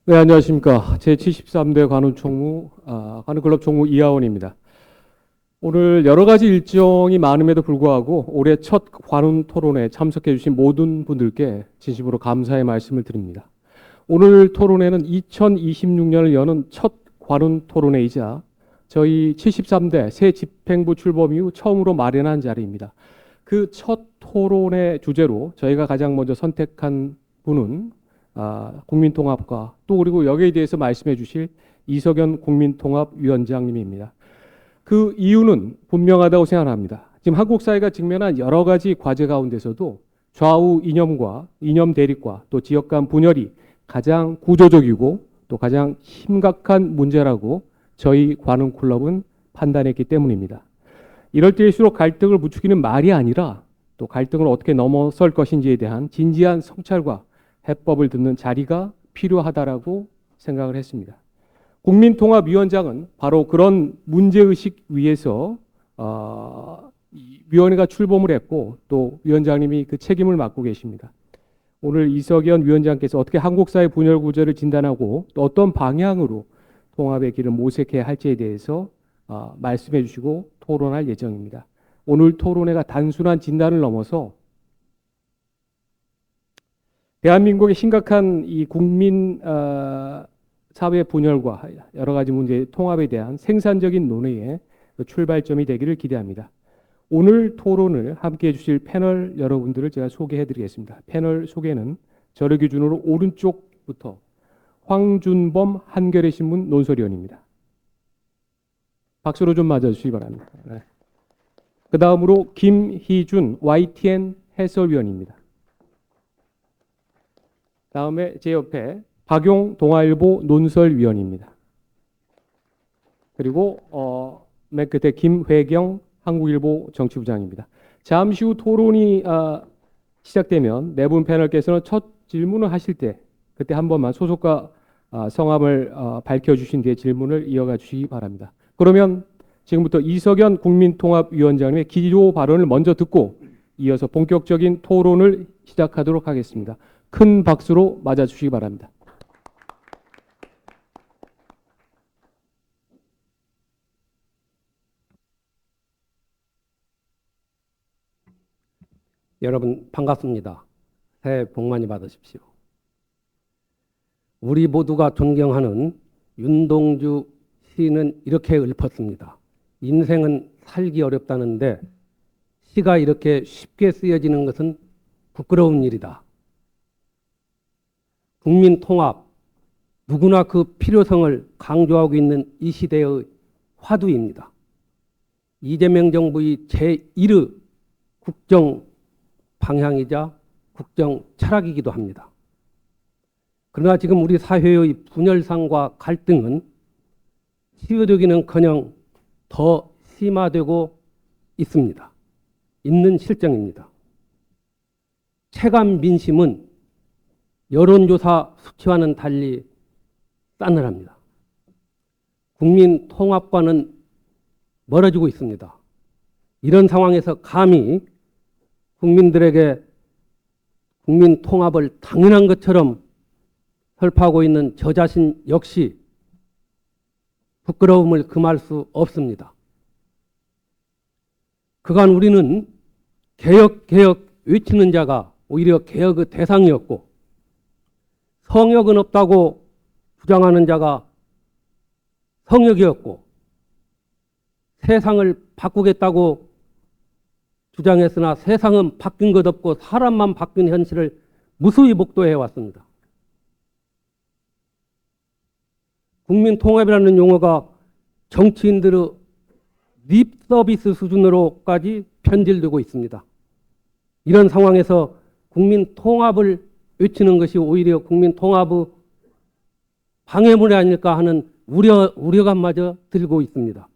네, 안녕하십니까. 제73대 관훈총무, 관훈클럽 총무 이하원입니다. 오늘 여러 가지 일정이 많음에도 불구하고 올해 첫 관훈 토론에 참석해 주신 모든 분들께 진심으로 감사의 말씀을 드립니다. 오늘 토론회는 2026년을 여는 첫 관훈 토론회이자 저희 73대 새 집행부 출범 이후 처음으로 마련한 자리입니다. 그 첫 토론회 주제로 저희가 가장 먼저 선택한 분은 국민통합과 또 그리고 여기에 대해서 말씀해 주실 이석연 국민통합위원장님입니다. 그 이유는 분명하다고 생각합니다. 지금 한국 사회가 직면한 여러 가지 과제 가운데서도 좌우 이념과 이념 대립과 또 지역 간 분열이 가장 구조적이고 또 가장 심각한 문제라고 저희 관훈클럽은 판단했기 때문입니다. 이럴 때일수록 갈등을 부추기는 말이 아니라 또 갈등을 어떻게 넘어설 것인지에 대한 진지한 성찰과 해법을 듣는 자리가 필요하다라고 생각을 했습니다. 국민통합위원장은 바로 그런 문제의식 위에서 위원회가 출범을 했고 또 위원장님이 그 책임을 맡고 계십니다. 오늘 이석연 위원장께서 어떻게 한국 사회 분열 구조를 진단하고 또 어떤 방향으로 통합의 길을 모색해야 할지에 대해서 말씀해 주시고 토론할 예정입니다. 오늘 토론회가 단순한 진단을 넘어서 대한민국의 심각한 이 국민 사회 분열과 여러 가지 문제의 통합에 대한 생산적인 논의의 출발점이 되기를 기대합니다. 오늘 토론을 함께해 주실 패널 여러분들을 제가 소개해 드리겠습니다. 패널 소개는 저를 기준으로 오른쪽부터 황준범 한겨레 신문 논설위원입니다. 박수로 좀 맞아주시기 바랍니다. 네. 그 다음으로 김희준 YTN 해설위원입니다. 다음에 제 옆에 박용 동아일보 논설위원입니다. 그리고 맨 끝에 김회경 한국일보 정치부장입니다. 잠시 후 토론이 시작되면 네 분 패널께서는 첫 질문을 하실 때 그때 한 번만 소속과 성함을 밝혀주신 뒤에 질문을 이어가 주시기 바랍니다. 그러면 지금부터 이석연 국민통합위원장님의 기조 발언을 먼저 듣고 이어서 본격적인 토론을 시작하도록 하겠습니다. 큰 박수로 맞아주시기 바랍니다. 여러분 반갑습니다. 새해 복 많이 받으십시오. 우리 모두가 존경하는 윤동주 시인은 이렇게 읊었습니다. 인생은 살기 어렵다는데 시가 이렇게 쉽게 쓰여지는 것은 부끄러운 일이다. 국민 통합, 누구나 그 필요성을 강조하고 있는 이 시대의 화두입니다. 이재명 정부의 제1의 국정 방향이자 국정 철학이기도 합니다. 그러나 지금 우리 사회의 분열상과 갈등은 치유되기는커녕 더 심화되고 있습니다. 있는 실정입니다. 체감 민심은 여론조사 수치와는 달리 싸늘합니다. 국민 통합과는 멀어지고 있습니다. 이런 상황에서 감히 국민들에게 국민 통합을 당연한 것처럼 설파하고 있는 저 자신 역시 부끄러움을 금할 수 없습니다. 그간 우리는 개혁 외치는 자가 오히려 개혁의 대상이었고 성역은 없다고 주장하는 자가 성역이었고 세상을 바꾸겠다고 주장했으나 세상은 바뀐 것 없고 사람만 바뀐 현실을 무수히 목도해 왔습니다. 국민통합이라는 용어가 정치인들의 립 서비스 수준으로까지 변질되고 있습니다. 이런 상황에서 국민통합을 외치는 것이 오히려 국민통합의 방해물이 아닐까 하는 우려감마저 들고 있습니다.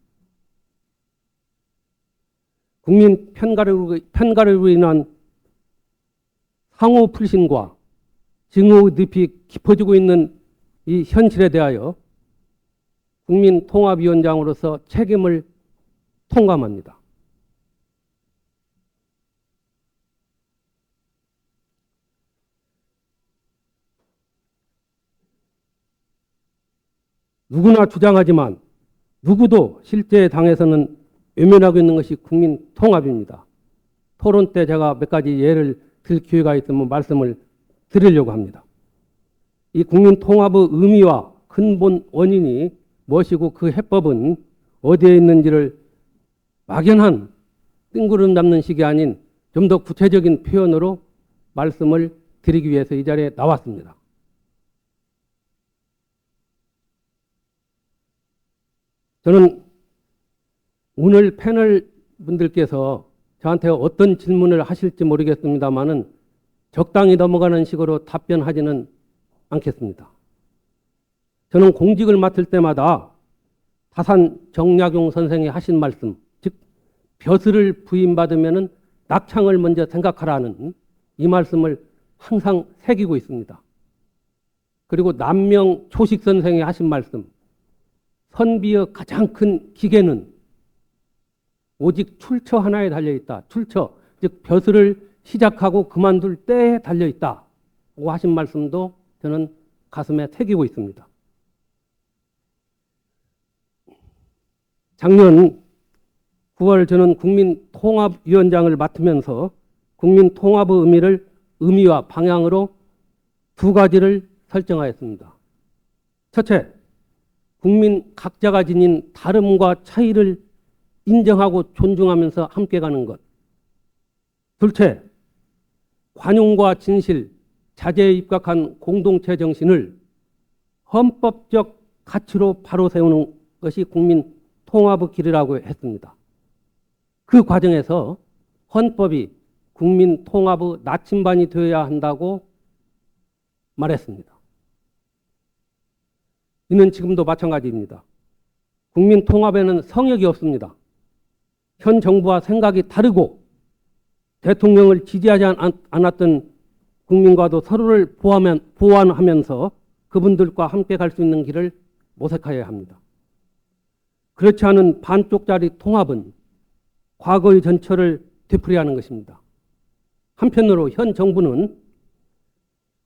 국민 편가르로 인한 상호 불신과 증오의 늪이 깊어지고 있는 이 현실에 대하여 국민통합위원장으로서 책임을 통감합니다. 누구나 주장하지만 누구도 실제 당에서는 외면하고 있는 것이 국민 통합입니다. 토론 때 제가 몇 가지 예를 들 기회가 있으면 말씀을 드리려고 합니다. 이 국민 통합의 의미와 근본 원인이 무엇이고 그 해법은 어디에 있는지를 막연한 뜬구름 잡는 식이 아닌 좀 더 구체적인 표현으로 말씀을 드리기 위해서 이 자리에 나왔습니다. 저는 오늘 패널 분들께서 저한테 어떤 질문을 하실지 모르겠습니다만은 적당히 넘어가는 식으로 답변하지는 않겠습니다. 저는 공직을 맡을 때마다 다산 정약용 선생이 하신 말씀, 즉 벼슬을 부임받으면은 낙창을 먼저 생각하라는 이 말씀을 항상 새기고 있습니다. 그리고 남명 초식 선생이 하신 말씀, 선비의 가장 큰 기계는 오직 출처 하나에 달려있다. 출처, 즉 벼슬을 시작하고 그만둘 때에 달려있다. 고 하신 말씀도 저는 가슴에 새기고 있습니다. 작년 9월 저는 국민통합위원장을 맡으면서 국민통합의 의미와 방향으로 두 가지를 설정하였습니다. 첫째, 국민 각자가 지닌 다름과 차이를 인정하고 존중하면서 함께 가는 것. 둘째, 관용과 진실, 자제에 입각한 공동체 정신을 헌법적 가치로 바로 세우는 것이 국민 통합의 길이라고 했습니다. 그 과정에서 헌법이 국민 통합의 나침반이 되어야 한다고 말했습니다. 이는 지금도 마찬가지입니다. 국민 통합에는 성역이 없습니다. 현 정부와 생각이 다르고 대통령을 지지하지 않았던 국민과도 서로를 보완하면서 그분들과 함께 갈 수 있는 길을 모색해야 합니다. 그렇지 않은 반쪽짜리 통합은 과거의 전철을 되풀이하는 것입니다. 한편으로 현 정부는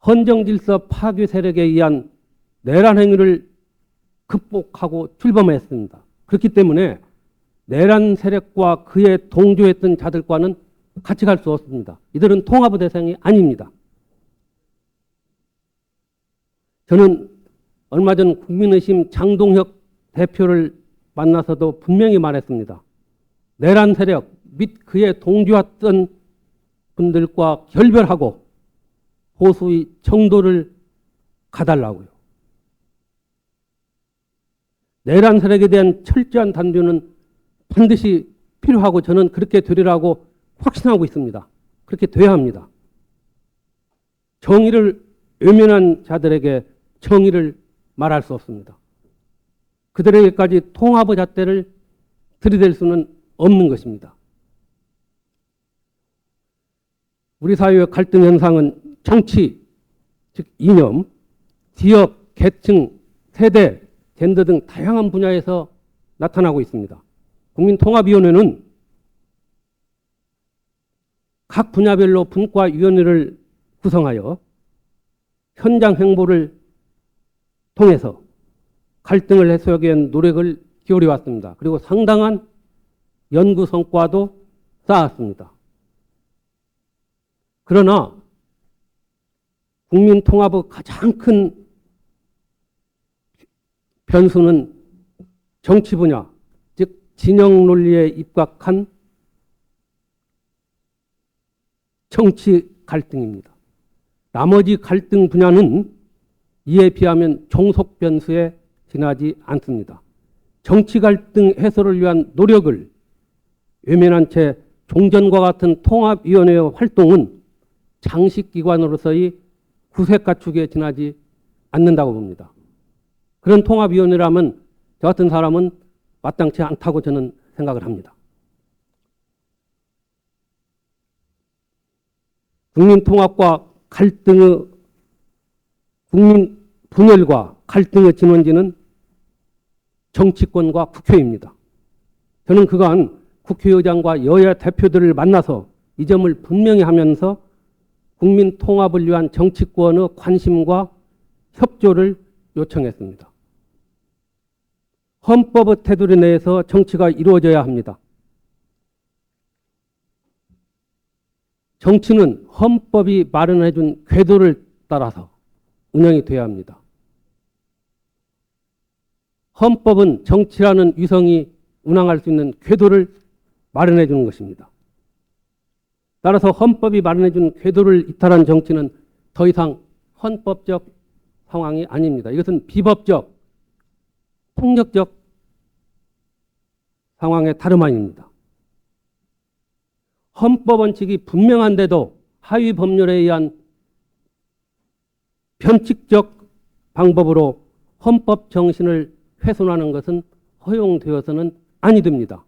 헌정질서 파괴 세력에 의한 내란 행위를 극복하고 출범했습니다. 그렇기 때문에 내란 세력과 그에 동조했던 자들과는 같이 갈 수 없습니다. 이들은 통합의 대상이 아닙니다. 저는 얼마 전 국민의힘 장동혁 대표를 만나서도 분명히 말했습니다. 내란 세력 및 그에 동조했던 분들과 결별하고 보수의 정도를 가달라고요. 내란 세력에 대한 철저한 단죄는 반드시 필요하고 저는 그렇게 되리라고 확신하고 있습니다. 그렇게 돼야 합니다. 정의를 외면한 자들에게 정의를 말할 수 없습니다. 그들에게까지 통합의 잣대를 들이댈 수는 없는 것입니다. 우리 사회의 갈등 현상은 정치, 즉 이념, 지역, 계층, 세대, 젠더 등 다양한 분야에서 나타나고 있습니다. 국민통합위원회는 각 분야별로 분과위원회를 구성하여 현장 행보를 통해서 갈등을 해소하기 위한 노력을 기울여 왔습니다. 그리고 상당한 연구 성과도 쌓았습니다. 그러나 국민 통합의 가장 큰 변수는 정치 분야, 즉 진영 논리에 입각한 정치 갈등입니다. 나머지 갈등 분야는 이에 비하면 종속 변수에 지나지 않습니다. 정치 갈등 해소를 위한 노력을 외면한 채 종전과 같은 통합위원회의 활동은 장식기관으로서의 구색 갖추기에 지나지 않는다고 봅니다. 그런 통합위원회라면 저 같은 사람은 마땅치 않다고 저는 생각을 합니다. 국민 통합과 갈등의 국민 분열과 갈등의 진원지는 정치권과 국회입니다. 저는 그간 국회의장과 여야 대표들을 만나서 이 점을 분명히 하면서 국민 통합을 위한 정치권의 관심과 협조를 요청했습니다. 헌법의 테두리 내에서 정치가 이루어져야 합니다. 정치는 헌법이 마련해 준 궤도를 따라서 운영이 돼야 합니다. 헌법은 정치라는 위성이 운항할 수 있는 궤도를 마련해 주는 것입니다. 따라서 헌법이 마련해 준 궤도를 이탈한 정치는 더 이상 헌법적 상황이 아닙니다. 이것은 비법적, 폭력적 상황의 다름 아닙니다. 헌법 원칙이 분명한데도 하위 법률에 의한 변칙적 방법으로 헌법 정신을 훼손하는 것은 허용되어서는 아니 됩니다.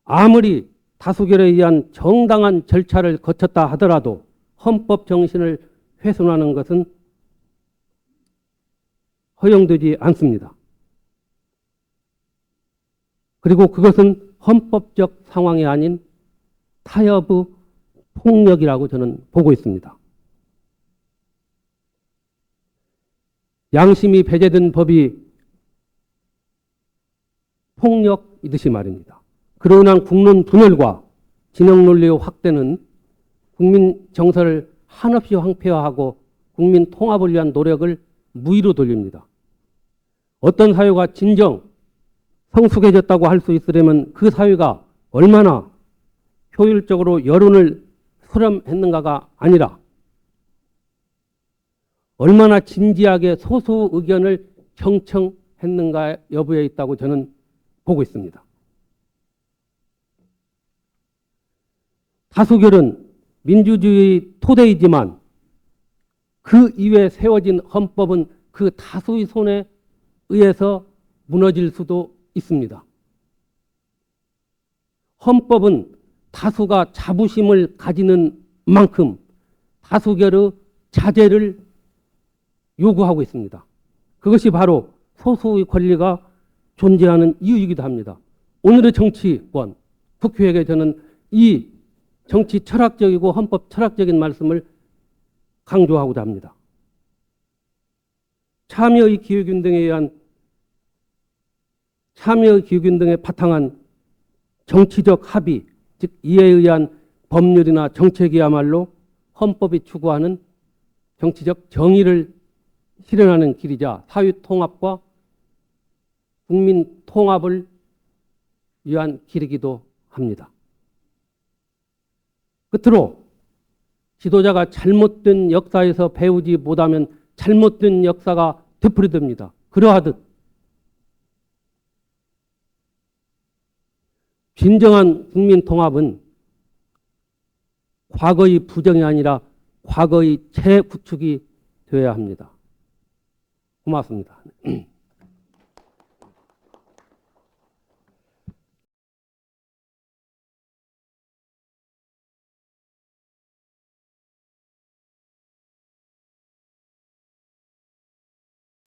아무리 다수결에 의한 정당한 절차를 거쳤다 하더라도 헌법 정신을 훼손하는 것은 허용되지 않습니다. 그리고 그것은 헌법적 상황이 아닌 타협의 폭력이라고 저는 보고 있습니다. 양심이 배제된 법이 폭력이듯이 말입니다. 그로 인한 국론 분열과 진영 논리의 확대는 국민 정서를 한없이 황폐화하고 국민 통합을 위한 노력을 무의로 돌립니다. 어떤 사회가 진정 성숙해졌다고 할 수 있으려면 그 사회가 얼마나 효율적으로 여론을 수렴했는가가 아니라 얼마나 진지하게 소수 의견을 경청했는가 여부에 있다고 저는 보고 있습니다. 다수결은 민주주의 토대이지만 그 이외에 세워진 헌법은 그 다수의 손에 의해서 무너질 수도 있습니다. 헌법은 다수가 자부심을 가지는 만큼 다수결의 자제를 요구하고 있습니다. 그것이 바로 소수의 권리가 존재하는 이유이기도 합니다. 오늘의 정치권, 국회에게 저는 이 정치 철학적이고 헌법 철학적인 말씀을 강조하고자 합니다. 참여의 기후균등에 의한 참여의 기후균등에 바탕한 정치적 합의, 즉 이에 의한 법률이나 정책이야말로 헌법이 추구하는 정치적 정의를 실현하는 길이자 사회 통합과 국민 통합을 위한 길이기도 합니다. 끝으로 지도자가 잘못된 역사에서 배우지 못하면 잘못된 역사가 되풀이됩니다. 그러하듯 진정한 국민 통합은 과거의 부정이 아니라 과거의 재구축이 되어야 합니다. 고맙습니다.